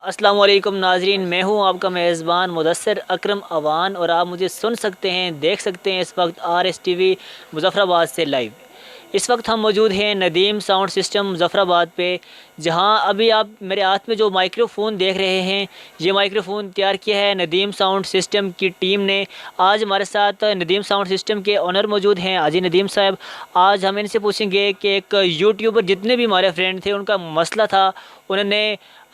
अस्सलाम वालेकुम नाजरीन, मैं हूं आपका मेज़बान मुदस्सिर अकरम अवान और आप मुझे सुन सकते हैं, देख सकते हैं इस वक्त RSTV मुज़फ़्फ़राबाद से लाइव। इस वक्त हम मौजूद हैं नदीम साउंड सिस्टम मुज़फ़्फ़राबाद पे, जहां अभी आप मेरे हाथ में जो माइक्रोफ़ोन देख रहे हैं, ये माइक्रोफ़ोन तैयार किया है नदीम साउंड सिस्टम की टीम ने। आज हमारे साथ नदीम साउंड सिस्टम के ओनर मौजूद हैं हाजी नदीम साहब। आज हम इनसे पूछेंगे कि एक यूट्यूबर जितने भी हमारे फ्रेंड थे उनका मसला था, उन्होंने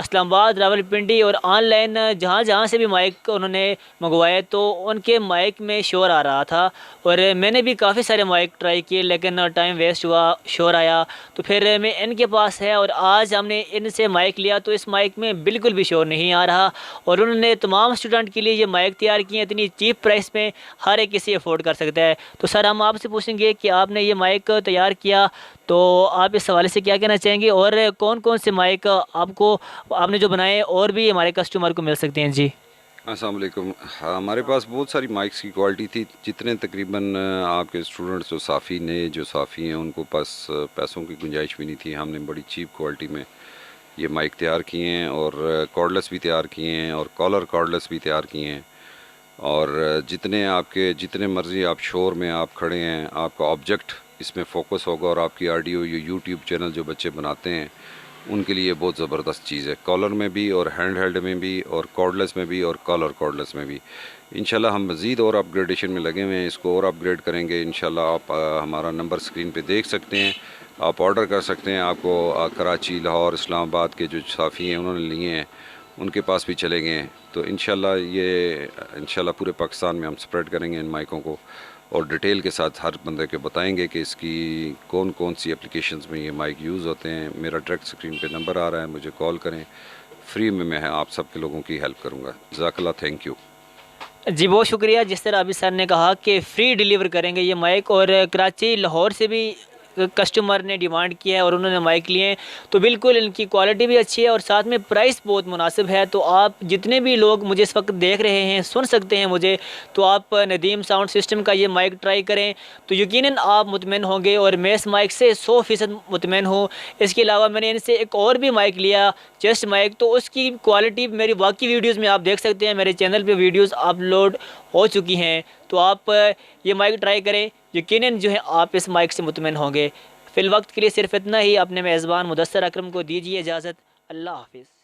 इस्लामाबाद, रावलपिंडी और ऑनलाइन जहाँ जहाँ से भी माइक उन्होंने मंगवाए तो उनके माइक में शोर आ रहा था। और मैंने भी काफ़ी सारे माइक ट्राई किए लेकिन टाइम वेस्ट हुआ, शोर आया। तो फिर मैं इनके पास है और आज हमने इनसे माइक लिया तो इस माइक में बिल्कुल भी शोर नहीं आ रहा। और उन्होंने तमाम स्टूडेंट के लिए ये माइक तैयार किए इतनी चीप प्राइस में, हर एक इसे अफोर्ड कर सकता है। तो सर, हम आपसे पूछेंगे कि आपने ये माइक तैयार किया तो आप इस हवाले से क्या कहना चाहेंगे और कौन कौन से माइक आपको आपने जो बनाए और भी हमारे कस्टमर को मिल सकते हैं जी? अस्सलाम वालेकुम। हाँ, हमारे पास बहुत सारी माइक्स की क्वालिटी थी, जितने तकरीबन आपके स्टूडेंट्स जो साफ़ी नए जो साफ़ी हैं उनको पास पैसों की गुंजाइश भी नहीं थी। हमने बड़ी चीप क्वालिटी में ये माइक तैयार किए हैं और कॉर्डलेस भी तैयार किए हैं और कॉलर कॉर्डलेस भी तैयार किए हैं। और जितने मर्ज़ी आप शोर में आप खड़े हैं, आपका ऑब्जेक्ट इसमें फ़ोकस होगा और आपकी ऑडियो ये यूट्यूब चैनल जो बच्चे बनाते हैं उनके लिए बहुत ज़बरदस्त चीज़ है, कॉलर में भी और हैंड हेल्ड में भी और कॉर्डलेस में भी और कॉलर कॉर्डलेस में भी। इंशाल्लाह हम मज़ीद और अपग्रेडेशन में लगे हुए हैं, इसको और अपग्रेड करेंगे इंशाल्लाह। आप हमारा नंबर स्क्रीन पे देख सकते हैं, आप ऑर्डर कर सकते हैं। आपको कराची, लाहौर, इस्लामाबाद के जो साफ़ी हैं उन्होंने लिए हैं उनके पास भी चले गए हैं। तो इंशाल्लाह पूरे पाकिस्तान में हम स्प्रेड करेंगे इन माइकों को और डिटेल के साथ हर बंदे के बताएंगे कि इसकी कौन कौन सी एप्लीकेशंस में ये माइक यूज़ होते हैं। मेरा डायरेक्ट स्क्रीन पे नंबर आ रहा है, मुझे कॉल करें, फ्री में मैं आप सब के लोगों की हेल्प करूँगा। जज़ाकल्लाह, थैंक यू। जी, बहुत शुक्रिया। जिस तरह अभी सर ने कहा कि फ्री डिलीवर करेंगे ये माइक, और कराची, लाहौर से भी कस्टमर ने डिमांड किया है और उन्होंने माइक लिए हैं, तो बिल्कुल इनकी क्वालिटी भी अच्छी है और साथ में प्राइस बहुत मुनासिब है। तो आप जितने भी लोग मुझे इस वक्त देख रहे हैं, सुन सकते हैं मुझे, तो आप नदीम साउंड सिस्टम का ये माइक ट्राई करें तो यकीनन आप मुतमिन होंगे और मैं इस माइक से 100% मुतमिन हूँ। इसके अलावा मैंने इनसे एक और भी माइक लिया, चेस्ट माइक, तो उसकी क्वालिटी मेरी बाकी वीडियोज़ में आप देख सकते हैं, मेरे चैनल पर वीडियोज़ अपलोड हो चुकी हैं। तो आप ये माइक ट्राई करें, यकीनन जो है आप इस माइक से मुतमिन होंगे। फ़िल वक्त के लिए सिर्फ इतना ही। अपने मेज़बान मुदस्सिर अकरम को दीजिए इजाज़त। अल्लाह हाफ़िज़।